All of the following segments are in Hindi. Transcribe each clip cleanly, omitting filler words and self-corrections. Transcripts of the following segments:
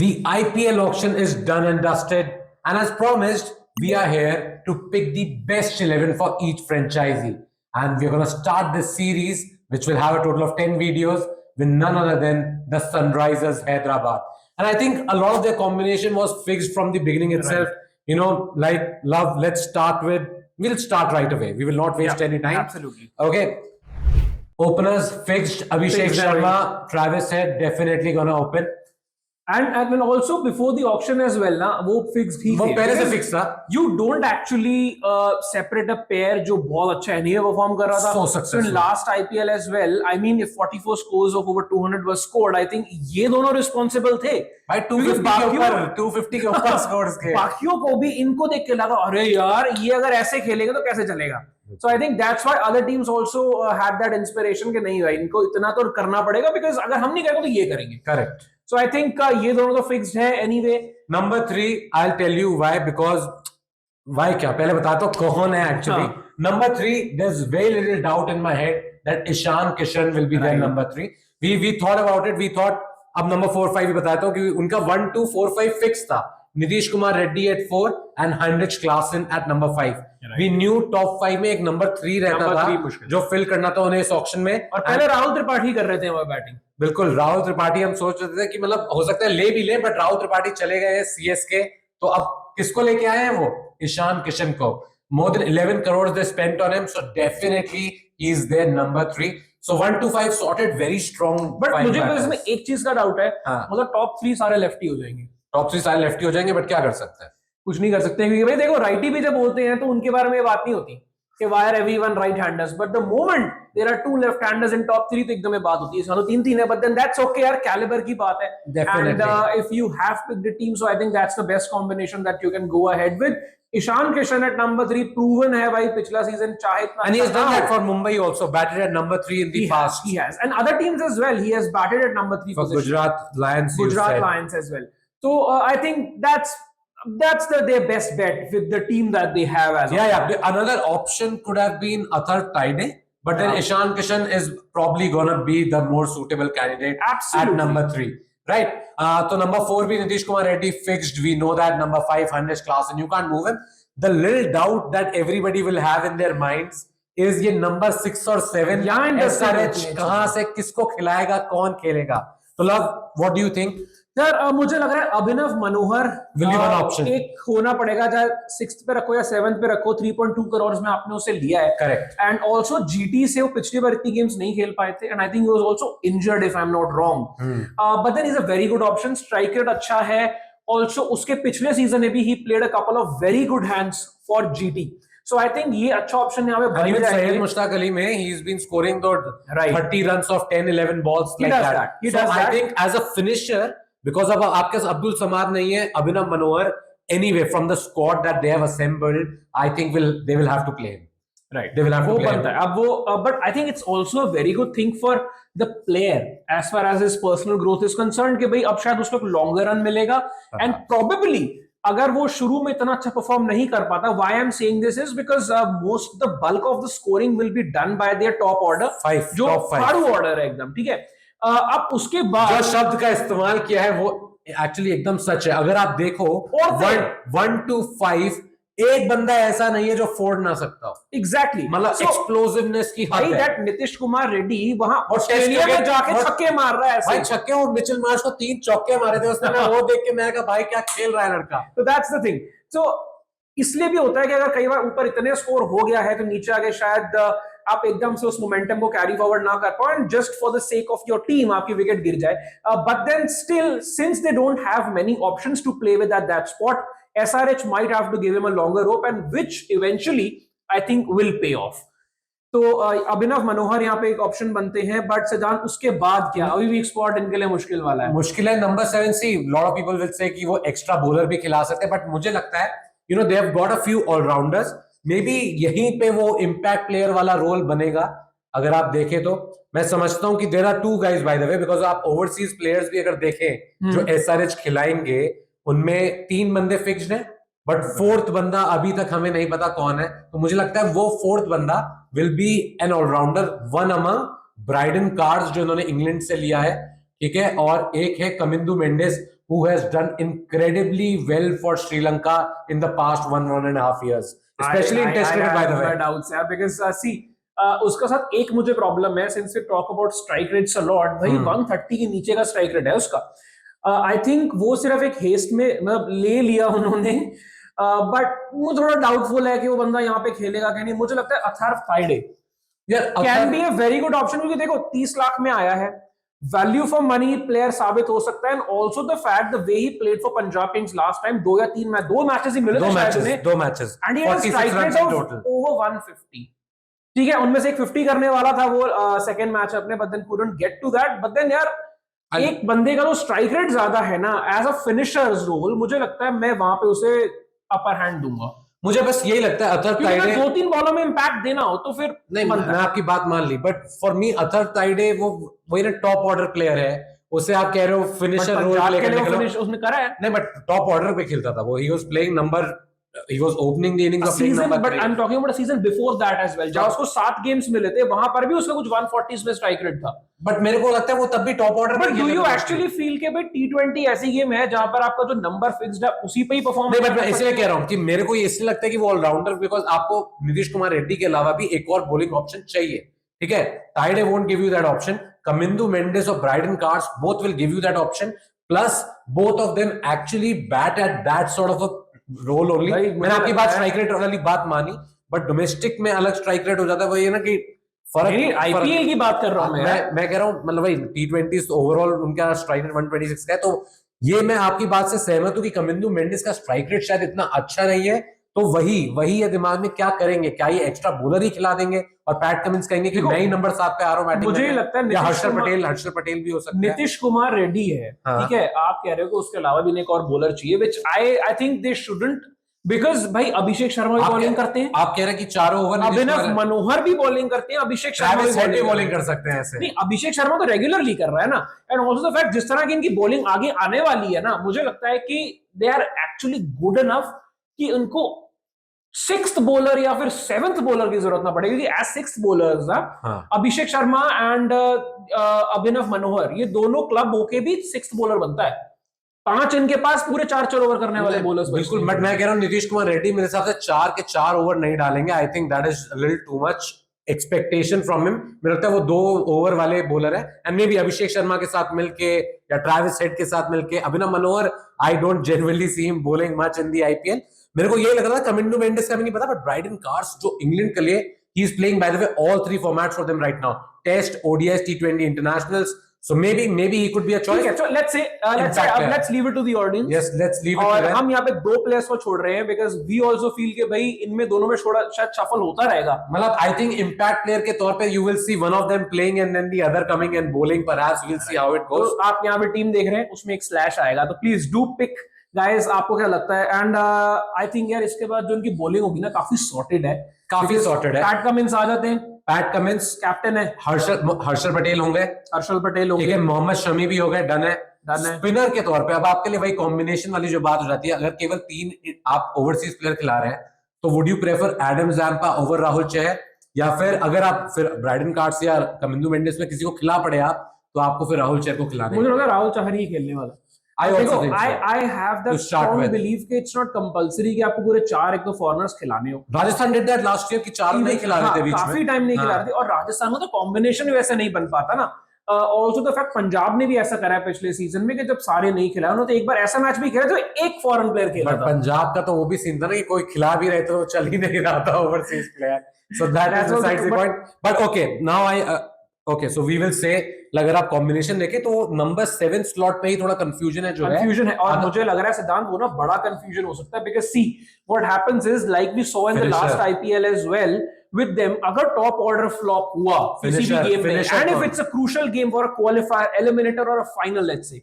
The IPL auction is done and dusted, and as promised, we are here to pick the best 11 for each franchisee. And we're going to start this series, which will have a total of 10 videos, with none other than the Sunrisers Hyderabad. And I think a lot of their combination was fixed from the beginning itself. Right. You know, like love, we'll start right away. We will not waste any time. Absolutely. Okay. Openers fixed. Abhishek Sharma, Travis Head definitely going to open. And then also before the auction as well ना वो fixed ही थे पहले से fixed था. You don't actually separate a pair जो बहुत अच्छा नहीं परform कर रहा था. So successful. So in last IPL as well, I mean if 44 scores of over 200 was scored, I think ये दोनों responsible थे. भाई 250 के ऊपर scores के. बाकियों को भी इनको देख के लगा अरे यार ये अगर ऐसे खेलेंगे तो कैसे चलेगा. So I think that's why other teams also had that inspiration कि नहीं भाई इनको इतना तो करना पड़ेगा because अगर हम नहीं करेंगे तो ये करेंगे. Correct. So I think ये दोनों तो fixed है anyway. Number 3, I'll tell you why because why क्या पहले बता तो कौन है actually. Number 3, there's very little doubt in my head that Ishan Kishan will be their number 3. We thought about it. We thought अब number 4, 5 भी बताता हूँ कि उनका 1, 2, 4, 5 fixed था. Nitish Kumar Reddy at 4 and Heinrich Klaasen at number 5. Right. We knew top 5 में एक number 3 रहता था जो fill करना था उन्हें इस ऑक्शन में. और पहले राहुल त्रिपाठी कर रहे थे वो बैटिंग. बिल्कुल राहुल त्रिपाठी हम सोच रहे थे कि मतलब हो सकता है ले भी ले बट राहुल त्रिपाठी चले गए सीएसके तो अब किसको लेके आए हैं वो ईशान किशन को. More than 11 crores they spent on him, so definitely he is their number 3. So 1 to 5 sorted very strong. But मुझे तो इसमें एक चीज का डाउट है मतलब टॉप 3 सारे लेफ्टी हो जाएंगे. टॉप 3 सारे लेफ्टी हो जाएंगे बट क्या कर सकते हैं. कुछ नहीं कर सकते क्योंकि भाई देखो राइटी भी जब बोलते हैं तो उनके बारे में ये बात नहीं होती कि why are everyone right handers, but the moment there are 2 left handers in top 3 तो एकदम ये बात होती है. इसमें तो 3-3 है but then that's okay यार कैलिबर की बात है. Definitely. And if you have picked the team, so I think that's the best combination that you can go ahead with. Ishan Kishan at number 3 proven है भाई पिछला सीजन चाहे इतना. And he has done that for Mumbai also, batted at number 3 in the past. He has and other teams as well. He has batted at number 3 for position. Gujarat Lions as well. So I think that's their best bet with the team that they have as well. Yeah. Another option could have been Athar Taide, but then Ishan Kishan is probably gonna be the more suitable candidate. Absolutely. At number 3. Right. So number 4 be Nitish Kumar Reddy fixed. We know that. Number 5 Heinrich Klaasen. You can't move him. The little doubt that everybody will have in their minds is ये number 6 और 7 SRH कहाँ से किसको खिलाएगा कौन खेलेगा. तो love, what do you think? Sir मुझे लग रहा है अभिनव मनोहर एक होना पड़ेगा चाहे 6th पे रखो या 7th पे रखो. 3.2 करोड़ में आपने उसे लिया है. करेक्ट. एंड ऑल्सो जीटी से वो पिछली बार इतनी गेम्स नहीं खेल पाए थे and I think he was also injured if I am not wrong. But then is a very good option. Strike rate अच्छा है. ऑल्सो उसके पिछले सीजन में भी he played a couple of very good hands for GT. So I think ये अच्छा ऑप्शन यहाँ पे बन जाएगा. Syed Mushtaq Ali में he's been scoring the 30 runs of 10-11 balls like that. He does that. I think as a finisher because अब आपके पास अब्दुल समाद नहीं है, अभिनव मनोहर anyway from the squad that they have assembled, I think they will have to play him. Right. They will have to play him. अब वो but I think it's also a very good thing for the player as far as his personal growth is concerned कि भाई अब शायद उसको longer run मिलेगा and probably अगर वो शुरू में इतना अच्छा परफॉर्म नहीं कर पाता. Why I'm saying this is because most the bulk of the scoring will be done by their top order. 5 जो फाड़ू ऑर्डर है एकदम. ठीक है. अब उसके बाद जो शब्द का इस्तेमाल किया है वो एक्चुअली एकदम सच है. अगर आप देखो 1 to 5 एक बंदा ऐसा नहीं है जो फोड़ ना सकता. एग्जैक्टली. मतलब एक्सप्लोसिवनेस की हद है. दैट नीतीश कुमार रेड्डी वहां ऑस्ट्रेलिया में जाके छक्के मार रहा है. भाई छक्के और मिचेल मार्श को 3 चौके मारे थे उसने. वो देख के मैं कहा भाई क्या खेल रहा है लड़का. तो दैट्स द थिंग. सो इसलिए भी होता है कि अगर कई बार ऊपर इतने स्कोर हो गया है तो नीचे आगे शायद आप एकदम से उस मोमेंटम को कैरी फॉरवर्ड ना कर पाओ and just for the sake of your team आपकी विकेट गिर जाए. But then still since they don't have many options to play with at that spot, SRH might have to give him a longer rope and which eventually I think will pay off. तो अभिनव मनोहर यहाँ पे एक ऑप्शन बनते हैं. बट सिद्धांत उसके बाद क्या अभी भी एक स्पॉट इनके लिए मुश्किल वाला है. मुश्किल है. Number 7 see lot of people will say कि वो एक्स्ट्रा बॉलर भी खिला सकते हैं बट मुझे लगता है you know they have got a few allrounders. May be यहीं पे वो इम्पैक्ट प्लेयर वाला रोल बनेगा. अगर आप देखें तो मैं समझता हूं कि there are 2 guys by the way because आप ओवरसीज प्लेयर्स भी अगर देखें जो SRH खिलाएंगे उनमें 3 बंदे फिक्स्ड हैं बट 4th बंदा अभी तक हमें नहीं पता कौन है. तो मुझे लगता है वो 4th बंदा will be an allrounder. One among Brydon Carse जो इन्होंने इंग्लैंड से लिया है. ठीक है. और एक है Kamindu Mendis who has done incredibly well for Sri Lanka in the past 1.5 years, especially in Test cricket, by the way. doubts यार, because see उसका साथ एक मुझे प्रॉब्लम है, since we talk about strike rates a lot, भाई 130 के नीचे का स्ट्राइक रेट है उसका. आई थिंक वो सिर्फ एक हेस्ट में मतलब ले लिया उन्होंने, बट मुझे थोड़ा डाउटफुल है कि वो बंदा यहाँ पे खेलेगा कि नहीं. मुझे लगता है अथर फ्राइडे can be a very good option, क्योंकि देखो 30 लाख में आया है, वैल्यू फॉर मनी प्लेयर साबित हो सकता है. And also the fact the way he played for Punjab Kings last time, 2 या 3 मैच, 2 मैचेस ही मिले थे शायद उन्हें, 2 matches and he had strike rate of over 150. ठीक है, उनमें से एक 50 करने वाला था वो सेकंड मैच अपने, but then couldn't get to that. But then यार एक बंदे का जो स्ट्राइक रेट ज्यादा है ना एज अ फिनिशर्स रोल, मुझे लगता है मैं वहां पे उसे अपर हैंड दूंगा. मुझे बस यही लगता है अथर ताइडे 2-3 बॉलों में इंपैक्ट देना हो तो फिर नहीं, मैं आपकी बात मान ली, but for me Atharva Taide वो वही ना टॉप ऑर्डर प्लेयर है, उसे आप कह रहे हो फिनिशर रोल प्ले करने के लिए उसने करा है. नहीं, बट टॉप ऑर्डर पे खेलता था वो, he was playing number, he was opening the innings of playing number 3. But I'm talking about a season before that as well, जहाँ उसको 7 गेम्स मिले थे, वहां पर भी उसका कुछ 140 में स्ट्राइक रेट था. बट मेरे को लगता है वो तब भी टॉप ऑर्डर पर डू यू एक्चुअली फील के भाई T20 ऐसी गेम है जहां पर आपका जो नंबर फिक्स्ड है उसी पे ही परफॉर्म. नहीं, बट मैं इसलिए कह रहा हूं कि मेरे को ये इसलिए लगता है कि वो ऑलराउंडर, बिकॉज आपको नीतीश कुमार रेड्डी के अलावा भी एक और बॉलिंग ऑप्शन चाहिए. ठीक है, Taide won't give you that option. Kamindu Mendis और Brydon Carse both will give you that option, plus both of them actually bat at that sort of a role only. मैंने आपकी बात स्ट्राइक रेट वाली बात मानी, बट डोमेस्टिक में अलग स्ट्राइक रेट हो जाता है. वही है ना कि फर्क, आईपीएल की बात कर रहा हूं मैं कह रहा हूं, मतलब भाई T20 ओवरऑल उनका स्ट्राइक रेट 126 का है, तो ये मैं आपकी बात से सहमत हूं कि कमिंदू मेंडिस का स्ट्राइक रेट शायद इतना अच्छा नहीं है. तो वही है दिमाग में, क्या करेंगे, क्या ये एक्स्ट्रा बॉलर ही खिला देंगे और पैट कमिंस कहेंगे कि मैं ही नंबर 7 पे आ रहा हूं बैटिंग. मुझे लगता है हर्षल पटेल भी हो सकता है. नीतीश कुमार रेड्डी है, ठीक है, आप कह रहे हो कि उसके अलावा भी एक और बॉलर चाहिए, which I think they shouldn't, because भाई अभिषेक शर्मा भी बॉलिंग करते हैं. आप कह रहे हैं कि 4 ओवर अभिनव मनोहर भी बॉलिंग करते हैं, अभिषेक शर्मा भी बॉलिंग कर सकते हैं ऐसे. नहीं, अभिषेक शर्मा तो रेगुलरली कर रहा है ना. एंड आल्सो द फैक्ट जिस तरह की इनकी बॉलिंग आगे आने वाली है ना, मुझे लगता है कि they are actually good enough कि उनको 6th बॉलर या फिर 7th बॉलर की जरूरत ना पड़ेगी, क्योंकि as 6th bowlers Abhishek Sharma and Abhinav Manohar, ये दोनों क्लब होके भी 6th बॉलर बनता है. 5 इनके पास पूरे 4 ओवर करने वाले बॉलर्स. बिल्कुल, बट मैं कह रहा हूं नीतीश कुमार रेड्डी मेरे हिसाब से 4 के 4 ओवर नहीं डालेंगे. I think that is a little too much expectation from him. मुझे लगता है वो 2 ओवर वाले बॉलर है, and may be Abhishek Sharma के साथ मिलके या ट्रेविस हेड के साथ मिलके. Abhinav Manohar I don't genuinely see him bowling much in the IPL. मेरे को ये लग रहा था कमिंदू मेंडिस का भी नहीं पता, बट ब्राइडन कार्स जो इंग्लैंड के लिए, he is playing by the way all 3 formats for them right now, test, ODI, T20 internationals. So maybe he could be a choice. Okay, so let's leave it to the audience. Yes, let's leave it और to them. हम यहाँ पे 2 प्लेयर्स को छोड़ रहे हैं because we also feel कि भाई इनमें दोनों में थोड़ा शायद शफल होता रहेगा. मतलब I think impact player के तौर पे you will see one of them playing and then the other coming and bowling. Perhaps we'll see how it goes. तो आप यहाँ पे टीम देख रहे हैं, उसमें एक स्लैश आएगा, तो प्लीज डू पिक गाइस. आपको क्या लगता है? एंड आई थिंक यार इसके बाद जो उनकी बॉलिंग होगी ना, काफी सॉर्टेड है. पैट कमिंस आ जाते हैं, पैट कमिंस कैप्टन है, हर्षल पटेल होंगे, ठीक है, मोहम्मद शमी भी हो गए, डन है. स्पिनर के तौर पे अब आपके लिए वही कॉम्बिनेशन वाली जो बात हो जाती है, अगर केवल 3 आप ओवरसीज प्लेयर खिला रहे हैं, तो would you prefer Adam Zampa over Rahul Chahar, या फिर अगर आप फिर ब्राइडन कार्ड्स या कमिंदू मेंडिस में किसी को खिला पड़े आप, तो आपको फिर राहुल चहर को खिलाना है. मुझे लगता है राहुल चहर ही खेलने वाला. I have that strong belief कि it's not compulsory कि आपको पूरे 4 एक तो फॉरनर्स खिलाने हो. Rajasthan did that last year कि 4 नहीं खिला रहे थे बीच में, काफी टाइम नहीं खिला रहे थे, और राजस्थान में तो कॉम्बिनेशन वैसे नहीं बन पाता ना. ऑल्सो द फैक्ट पंजाब ने भी ऐसा करा है पिछले सीजन में कि जब सारे नहीं खिलाए, उन्होंने तो एक बार ऐसा मैच भी खेला जो एक फॉरेन प्लेयर खेला था. पंजाब का तो वो भी सीन था ना कि कोई खिला भी रहे तो चल ही नहीं रहा था overseas player. So that is besides the point. But okay, now okay, so we will say अगर आप कॉम्बिनेशन देखें तो नंबर 7 स्लॉट पे ही थोड़ा कंफ्यूजन है, कंफ्यूजन है. और मुझे लग रहा है सिद्धांत वो ना बड़ा कंफ्यूजन हो सकता है, because see what happens is like we saw in the last IPL as well with them, अगर टॉप ऑर्डर फ्लॉप हुआ किसी भी गेम में, and if it's a crucial game for a qualifier, eliminator और अ फाइनल, लेट्स से,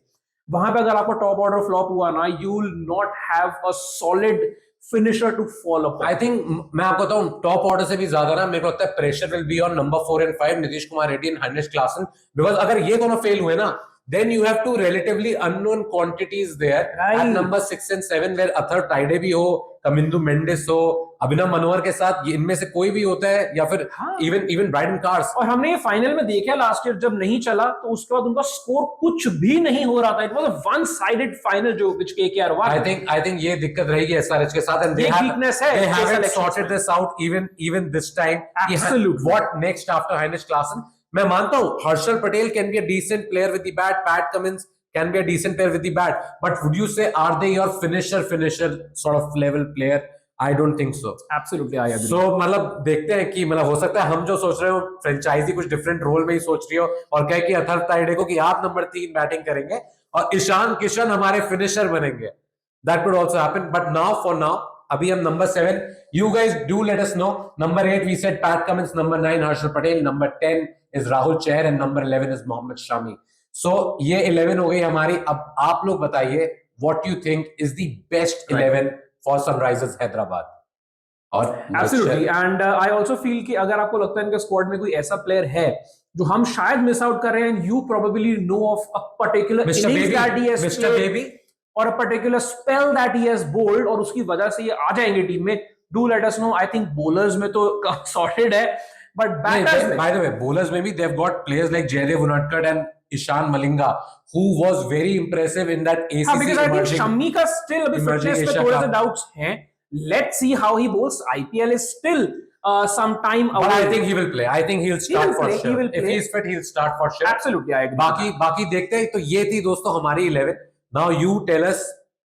वहां पे अगर आपको टॉप ऑर्डर फ्लॉप हुआ ना, you will not have a solid finisher to fall upon. I think मैं आपको बताऊं, टॉप ऑर्डर से भी ज्यादा ना मेरे को लगता है pressure will be on number 4 and 5 Nitish Kumar Reddy and हर्नेश क्लासन, बिकॉज अगर ये दोनों फेल हुए ना, then you have two relatively unknown quantities there at number 6 and 7, where Athar Taide भी हो, कमिंदु मेंडिस हो, अभिनव मनोहर के साथ, ये इनमें से कोई भी होता है, या फिर हाँ। Even Brydon Carse. और हमने ये फाइनल में देखा लास्ट ईयर जब नहीं चला तो उसके बाद उनका स्कोर कुछ भी नहीं हो रहा था। It was a one sided final जो विच केकेआर वन। आई थिंक ये दिक्कत रहेगी एसआरएच के साथ, एंड ये weakness है they इनके haven't selections sorted में। this out even this time. Absolutely. What next after Heinrich Klaasen? मैं मानता हूं Harshal Patel can be a decent player with the bat, Pat Cummins can be a decent player with the bat, but would you say are they your finisher sort of level player? I don't think so. Absolutely, I agree. So मतलब देखते हैं कि मतलब हो सकता है हम जो सोच रहे हो फ्रेंचाइजी कुछ डिफरेंट रोल में ही सोच रही हो और कहे कि अथर्व ताइडे को कि आप नंबर 3 बैटिंग करेंगे और ईशान किशन हमारे फिनिशर बनेंगे. That could also happen, but now for now अभी हम number 7. You guys do let us know. Number 8 we said Pat Cummins, number 9 Harshal Patel, number 10 is Rahul Chahar and number 11 is Mohammad Shami. So ये 11 हो गई हमारी. अब आप लोग बताइए what you think is the best 11 for Sunrisers Hyderabad. और Absolutely, and I also feel कि अगर आपको लगता है इनके स्क्वाड में कोई ऐसा प्लेयर है जो हम शायद मिस आउट कर रहे हैं, you probably know of a particular innings that he has Mr. played, Baby, or a particular spell that he has bowled और उसकी वजह से ये आ जाएंगे टीम में. Do let us know. I think bowlers में तो sorted है, but batters में, by the way, bowlers में भी they've got players like Jaydev Unadkat and Ishan Malinga, who was very impressive in that ACC. हाँ, because I think शम्मी का still अभी emerging fitness पे Asia थोड़े से Cup. doubts हैं. Let's see how he bowls. IPL is still some time away. But I think he will play. I think he'll start will for play, sure. he will If play. he's fit, he'll start for sure. Absolutely, I agree. बाकी देखते हैं. तो ये थी दोस्तों हमारी 11. Now you tell us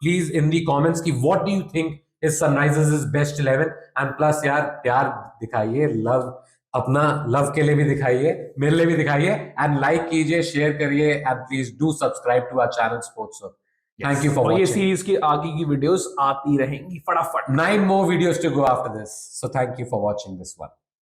please in the comments कि what do you think is Sunrisers' best 11, and plus यार प्यार दिखाइए, love अपना love के लिए भी दिखाइए, मेरे लिए भी दिखाइए, and like कीजिए, share करिए, and please do subscribe to our channel Sports Hub. Thank you for और ये watching. सीरीज की आगे की वीडियोस आती रहेंगी फटाफट. 9 more videos to go after this. So thank you for watching this one.